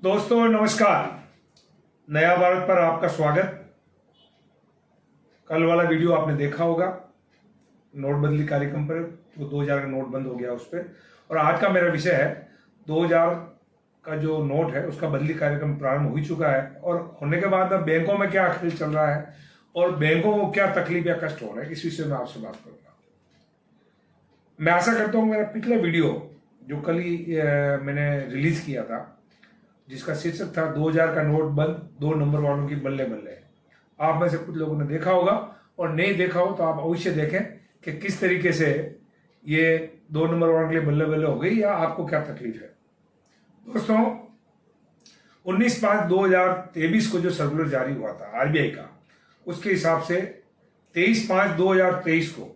दोस्तों नमस्कार। नया भारत पर आपका स्वागत। कल वाला वीडियो आपने देखा होगा नोटबंदी कार्यक्रम पर, जो 2000 का नोट बंद हो गया उस पर। और आज का मेरा विषय है 2000 का जो नोट है उसका बदली कार्यक्रम प्रारंभ हो चुका है, और होने के बाद अब बैंकों में क्या खेल चल रहा है और बैंकों को क्या तकलीफ या कष्ट हो रहा है, इस विषय में आपसे बात करूंगा। मैं आशा करता हूँ मेरा पिछला वीडियो जो कल ही मैंने रिलीज किया था, जिसका शीर्षक था 2000 का नोट बंद, 2 नंबर वालों की बल्ले बल्ले, आप में से कुछ लोगों ने देखा होगा, और नहीं देखा हो तो आप अवश्य देखें कि किस तरीके से ये 2 नंबर वालों के लिए बल्ले बल्ले हो गई या आपको क्या तकलीफ है। दोस्तों 19/5/2023 को जो सर्कुलर जारी हुआ था आरबीआई का, उसके हिसाब से 23/5/2023 को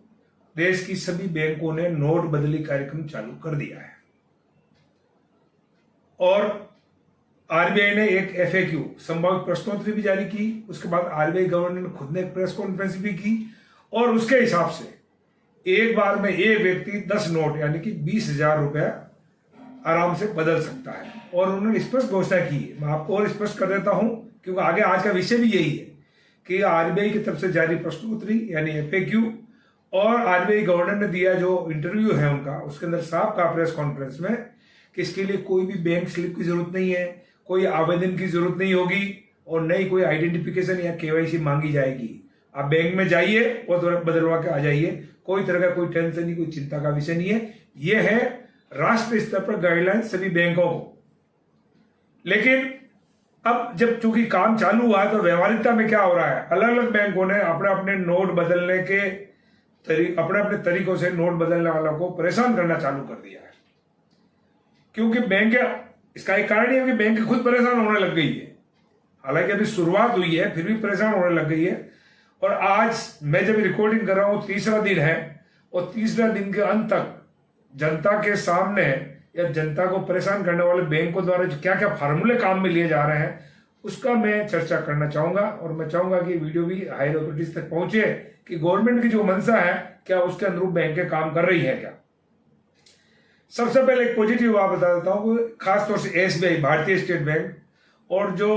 देश की सभी बैंकों ने नोट बदली कार्यक्रम चालू कर दिया है। और आरबीआई ने एक एफएक्यू संभावित प्रश्नोत्तरी भी जारी की। उसके बाद आरबीआई गवर्नर ने खुद ने एक प्रेस कॉन्फ्रेंस भी की, और उसके हिसाब से एक बार में एक व्यक्ति 10 नोट यानी कि 20,000 रुपया आराम से बदल सकता है। और उन्होंने स्पष्ट घोषणा की है, मैं आपको और स्पष्ट कर देता हूं क्योंकि आगे आज का विषय भी यही है कि आरबीआई की तरफ से जारी प्रश्नोत्तरी यानी एफएक्यू और आरबीआई गवर्नर ने दिया जो इंटरव्यू है उनका, उसके अंदर साफ कहा प्रेस कॉन्फ्रेंस में कि इसके लिए कोई भी बैंक स्लिप की जरूरत नहीं है, कोई आवेदन की जरूरत नहीं होगी, और नई कोई आइडेंटिफिकेशन या केवाईसी मांगी जाएगी। आप बैंक में जाइए और बदलवा के आ जाइए, कोई तरह का कोई टेंशन नहीं, कोई चिंता का विषय नहीं है। यह है राष्ट्र स्तर पर गाइडलाइन सभी बैंकों को। लेकिन अब जब चूंकि काम चालू हुआ है तो व्यवहारिकता में क्या हो रहा है, अलग अलग बैंकों ने अपने अपने नोट बदलने के अपने अपने तरीकों से नोट बदलने वालों को परेशान करना चालू कर दिया है। क्योंकि बैंक, इसका एक कारण है कि बैंक खुद परेशान होने लग गई है। हालांकि अभी शुरुआत हुई है फिर भी परेशान होने लग गई है। और आज मैं जब रिकॉर्डिंग कर रहा हूं 3रा दिन है, और 3रे दिन के अंत तक जनता के सामने या जनता को परेशान करने वाले बैंकों द्वारा जो क्या क्या फार्मूले काम में लिए जा रहे हैं उसका मैं चर्चा करना चाहूंगा। और मैं चाहूंगा कि वीडियो भी हायर अथॉरिटीज तक पहुंचे कि गवर्नमेंट की जो मंशा है क्या उसके अनुरूप बैंकें काम कर रही है क्या। सबसे पहले एक पॉजिटिव बात बता देता हूं, खासतौर से एसबीआई भारतीय स्टेट बैंक, और जो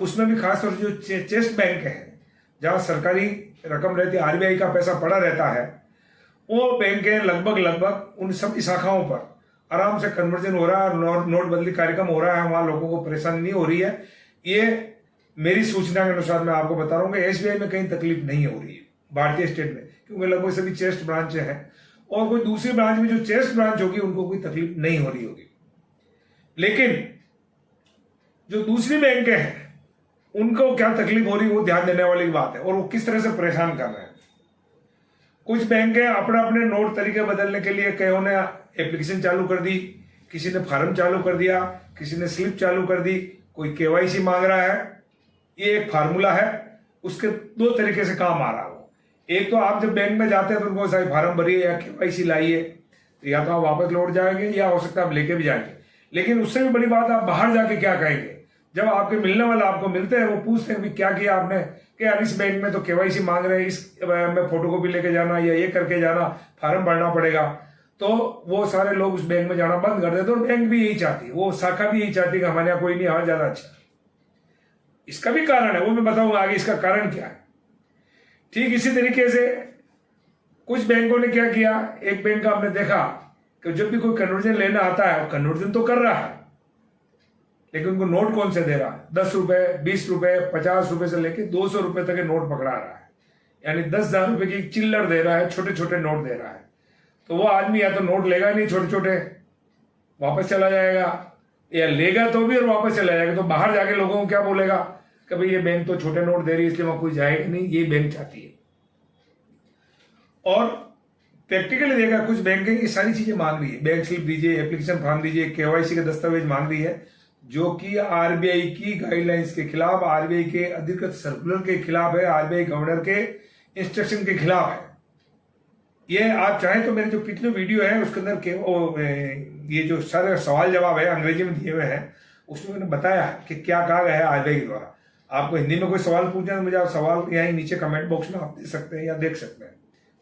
उसमें भी खासतौर से जो चेस्ट बैंक है जहां सरकारी रकम रहती है, आरबीआई का पैसा पड़ा रहता है, वो बैंक लगभग उन सभी शाखाओं पर आराम से कन्वर्जन हो रहा है, नोट बदली कार्यक्रम हो रहा है, वहां लोगों को परेशानी नहीं हो रही है। ये मेरी सूचना के अनुसार मैं आपको बता रहा हूं कि एसबीआई में कहीं तकलीफ नहीं हो रही है भारतीय स्टेट में, क्योंकि लगभग सभी चेस्ट ब्रांचें हैं, और कोई दूसरी ब्रांच में जो चेस्ट ब्रांच होगी उनको कोई तकलीफ नहीं हो रही होगी। लेकिन जो दूसरी बैंकें हैं उनको क्या तकलीफ हो रही है वो ध्यान देने वाली बात है, और वो किस तरह से परेशान कर रहे हैं। कुछ बैंकें अपने अपने नोट तरीके बदलने के लिए कईयों ने एप्लीकेशन चालू कर दी, किसी ने फार्म चालू कर दिया, किसी ने स्लिप चालू कर दी, कोई केवाईसी मांग रहा है। ये एक फार्मूला है, उसके 2 तरीके से काम आ रहा है। एक तो आप जब बैंक में जाते हैं तो उनको सारे फार्म भरिए या केवाईसी लाइए, तो या तो आप वापस लौट जाएंगे या हो सकता है आप लेके भी जाएंगे। लेकिन उससे भी बड़ी बात, आप बाहर जाके क्या कहेंगे जब आपके मिलने वाला आपको मिलते हैं, वो पूछते हैं क्या किया आपने, कि यार इस बैंक में तो केवाईसी मांग रहे हैं, इस में फोटोकॉपी लेके जाना या ये करके जाना, फार्म भरना पड़ेगा। तो वो सारे लोग उस बैंक में जाना बंद कर देते, और बैंक भी यही चाहती है, वो शाखा भी यही चाहती है कि हमारे यहाँ कोई नहीं आया, ज्यादा अच्छा। इसका भी कारण है, वो मैं बताऊंगा आगे इसका कारण क्या है। ठीक इसी तरीके से कुछ बैंकों ने क्या किया, एक बैंक का आपने देखा कि जब भी कोई कन्वर्जन लेना आता है, कन्वर्जन तो कर रहा है, लेकिन उनको नोट कौन से दे रहा है, 10 रुपए, 20 रुपए, 50 रुपए से लेकर 200 रुपए तक के नोट पकड़ा रहा है, यानी 10,000 रुपए की चिल्लर दे रहा है, छोटे छोटे नोट दे रहा है। तो वो आदमी या तो नोट लेगा नहीं, छोटे छोटे वापस चला जाएगा, या लेगा तो भी और वापस चला जाएगा। तो बाहर जाके लोगों को क्या बोलेगा कि भाई ये बैंक तो छोटे नोट दे रही है इसलिए वहां कोई जाएगा नहीं, ये बैंक चाहती है। और प्रैक्टिकली देखा कुछ बैंकें ये सारी चीजें मांग रही है, बैंक स्लिप दीजिए, एप्लीकेशन फॉर्म दीजिए, केवाईसी के दस्तावेज मांग रही है, जो कि आरबीआई की गाइडलाइंस के खिलाफ, आरबीआई के अधिकृत सर्कुलर के खिलाफ है, आरबीआई गवर्नर के इंस्ट्रक्शन के खिलाफ है। ये आप चाहें तो मेरे जो पिछले वीडियो है उसके अंदर ये जो सारे सवाल जवाब है अंग्रेजी में दिए हुए हैं, उसमें मैंने बताया कि क्या कहा गया है आरबीआई द्वारा। आपको हिंदी में कोई सवाल पूछना है तो मुझे आप सवाल यहीं नीचे कमेंट बॉक्स में आप दे सकते हैं या देख सकते हैं,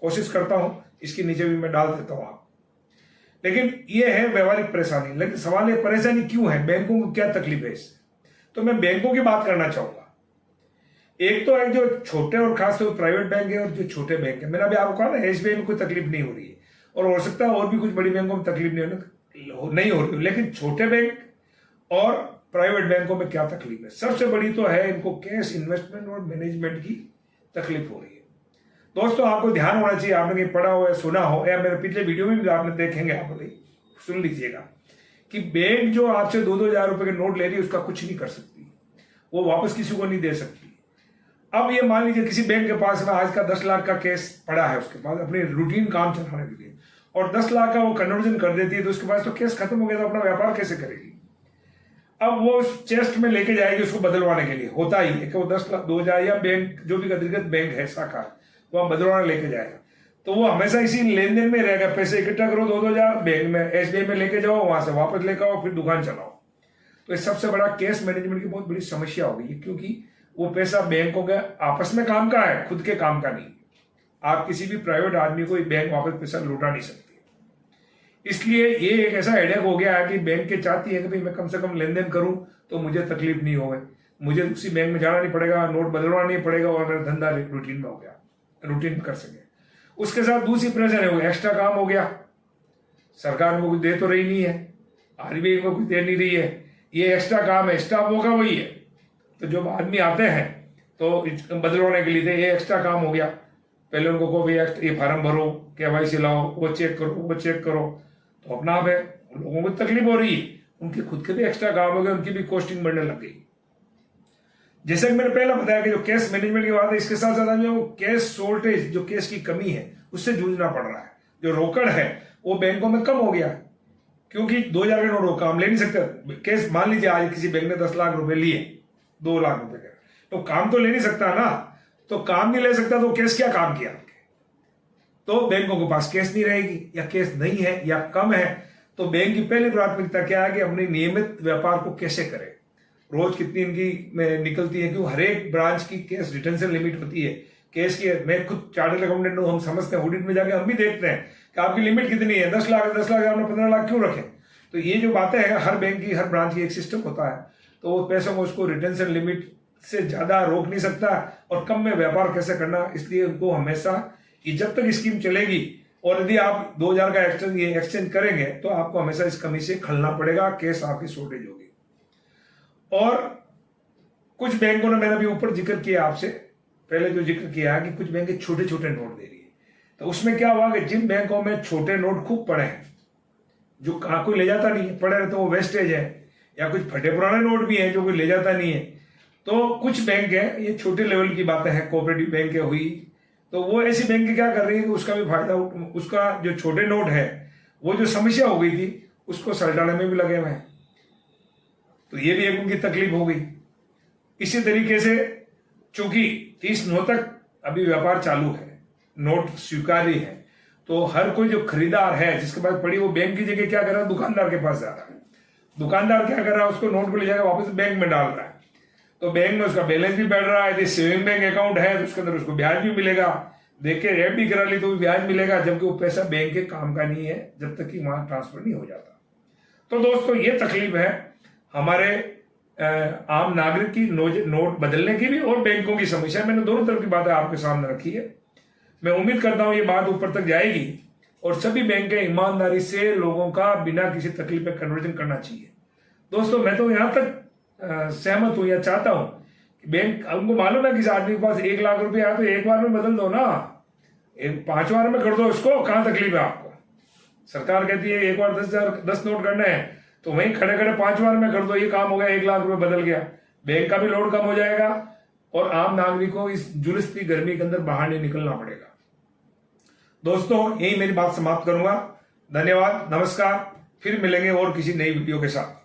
कोशिश करता हूं इसके नीचे भी मैं डाल देता हूं आप। लेकिन ये है व्यवहारिक परेशानी। लेकिन सवाल ये परेशानी क्यों है, बैंकों को क्या तकलीफ है इससे, तो मैं बैंकों की बात करना चाहूंगा। एक तो है जो छोटे और खासतौर प्राइवेट बैंक है और जो छोटे बैंक है। मैंने अभी आपको कहा ना एसबीआई में कोई तकलीफ नहीं हो रही है, और हो सकता है और भी कुछ बड़ी बैंकों में तकलीफ नहीं हो रही, लेकिन छोटे बैंक और प्राइवेट बैंकों में क्या तकलीफ है? सबसे बड़ी तो है इनको कैश इन्वेस्टमेंट और मैनेजमेंट की तकलीफ हो रही है। दोस्तों आपको ध्यान होना चाहिए, आपने कहीं पढ़ा हो या सुना हो, या मेरे पिछले वीडियो में भी आपने देखेंगे, आप सुन लीजिएगा कि बैंक जो आपसे 2-2 हज़ार रुपए के नोट ले रही है उसका कुछ नहीं कर सकती, वो वापस किसी को नहीं दे सकती। अब ये मान लीजिए किसी बैंक के पास में आज का 10 लाख का केस पड़ा है उसके पास अपने रूटीन काम चलाने के लिए, और 10 लाख का वो कन्वर्जन कर देती है, तो उसके पास तो केस खत्म हो गया, तो अपना व्यापार कैसे करेगी? अब वो उस चेस्ट में लेके जाएगी उसको बदलवाने के लिए। होता ही है कि वो 10 लाख 2 हज़ार या बैंक जो भी अधिकृत बैंक है शाखा वहां बदलवाने लेके जाएगा, तो वो हमेशा इसी लेन देन में रहेगा। पैसे इकट्ठा करो 2-2 हज़ार बैंक में, एसबीआई में लेके जाओ, वहां से वापस लेकर आओ, फिर दुकान चलाओ। तो इस सबसे बड़ा केस मैनेजमेंट की बहुत बड़ी समस्या हो गई है, क्योंकि वो पैसा बैंकों के आपस में काम का है, खुद के काम का नहीं। आप किसी भी प्राइवेट आदमी को बैंक वापस पैसा लौटा नहीं सकते। इसलिए ये एक ऐसा हेडेक हो गया है कि बैंक के चाहती है कि भाई मैं कम से कम लेन देन करूं तो मुझे तकलीफ नहीं होगी, मुझे उसी बैंक में जाना नहीं पड़ेगा, नोट बदलवाना नहीं पड़ेगा, और मेरा धंधा रूटीन में हो गया, रूटीन कर सके। उसके साथ दूसरी प्रेशर है, वो एक्स्ट्रा काम हो गया, सरकार को कुछ दे तो रही नहीं है, आरबीआई को कुछ दे नहीं रही है, ये एक्स्ट्रा काम है, स्टाफ होगा वही है, तो जो आदमी आते हैं तो बदलवाने के लिए ये एक्स्ट्रा काम हो गया। पहले उनको को भी ये फार्म भरो, केवाईसी लाओ, वो चेक करो, वो चेक करो, तो अपना आप है, लोगों को तकलीफ हो रही है, उनके खुद के भी एक्स्ट्रा काम हो गए, उनकी भी कॉस्टिंग बढ़ने लग गई। जैसे कि मैंने पहले बताया कि जो कैश मैनेजमेंट की बात है, इसके साथ साथ जो कैश शॉर्टेज, जो कैश की कमी है उससे जूझना पड़ रहा है। जो रोकड़ है वो बैंकों में कम हो गया, क्योंकि 2 हज़ार के नोट काम ले नहीं सकते कैश। मान लीजिए आज किसी बैंक ने 10 लाख रुपए लिए, 2 लाख रुपए के, तो काम तो ले नहीं सकता ना, तो काम नहीं ले सकता तो कैश क्या काम किया आपके? तो बैंकों के पास कैश नहीं रहेगी, या कैश नहीं है या कम है, तो बैंक की पहली प्राथमिकता क्या है कि अपने नियमित व्यापार को कैसे करें। रोज कितनी इनकी में निकलती है, क्योंकि हर एक ब्रांच की कैश रिटेंशन लिमिट होती है कैश की। मैं खुद चार्टर्ड अकाउंटेंट हूं, हम समझते हैं, ऑडिट में जाके हम भी देखते हैं कि आपकी लिमिट कितनी है, 10 लाख आपने 15 लाख क्यों रखे। तो ये जो बातें हैं, हर बैंक की, हर ब्रांच की एक सिस्टम होता है, तो वो पैसों को उसको रिटेंशन लिमिट से ज्यादा रोक नहीं सकता, और कम में व्यापार कैसे करना, इसलिए उनको हमेशा जब तक स्कीम चलेगी, और यदि आप 2 हज़ार का एक्सचेंज करेंगे तो आपको हमेशा इस कमी से खलना पड़ेगा, कैश आपकी शॉर्टेज होगी। और कुछ बैंकों ने, मैंने अभी ऊपर जिक्र किया आपसे पहले जो जिक्र किया है कि कुछ बैंक छोटे छोटे नोट दे रही है, तो उसमें क्या हुआ कि जिन बैंकों में छोटे नोट खूब पड़े हैं, जो कोई ले जाता नहीं है, पड़े रहते वो वेस्टेज है, या कुछ फटे पुराने नोट भी हैं जो कोई ले जाता नहीं है, तो कुछ बैंक है, ये छोटे लेवल की बातें हैं, कोऑपरेटिव बैंक हुई, तो वो ऐसी बैंक क्या कर रही है कि उसका भी फायदा, उसका जो छोटे नोट है वो जो समस्या हो गई थी उसको सलटाने में भी लगे हुए हैं, तो ये भी एक उनकी तकलीफ हो गई। इसी तरीके से चूंकि 30/9 तक अभी व्यापार चालू है, नोट स्वीकार्य है, तो हर कोई जो खरीदार है जिसके पास पड़ी, वो बैंक की जगह क्या कर रहा है, दुकानदार के पास जा रहा है। दुकानदार क्या कर रहा है, उसको नोट को ले जाकर वापस बैंक में डाल रहा है, तो बैंक में उसका बैलेंस भी बढ़ रहा है। यदि सेविंग बैंक अकाउंट है तो उसके अंदर उसको ब्याज भी मिलेगा, देख के एफडी करा ली तो भी ब्याज मिलेगा, जबकि वो पैसा बैंक के काम का नहीं है जब तक कि वहां ट्रांसफर नहीं हो जाता। तो दोस्तों ये तकलीफ है हमारे आम नागरिक की, नोट बदलने की भी और बैंकों की समस्या। मैंने दोनों तरफ की बातें आपके सामने रखी है। मैं उम्मीद करता हूं ये बात ऊपर तक जाएगी और सभी बैंक ईमानदारी से लोगों का बिना किसी तकलीफ में कन्वर्जन करना चाहिए। दोस्तों मैं तो यहां तक सहमत हूं या चाहता हूं कि बैंक, उनको मालूम है किसी आदमी के पास 1 लाख रुपए आए तो एक बार में बदल दो ना, 5 बार में कर दो, इसको कहां तकलीफ है आपको। सरकार कहती है एक बार 10 नोट करने हैं तो वहीं खड़े खड़े 5 बार में कर दो, ये काम हो गया, 1 लाख रुपए बदल गया, बैंक का भी लोड कम हो जाएगा और आम नागरिकों को इस जुलूसती गर्मी के अंदर बाहर नहीं निकलना पड़ेगा। दोस्तों यही मेरी बात समाप्त करूंगा। धन्यवाद, नमस्कार, फिर मिलेंगे और किसी नई वीडियो के साथ।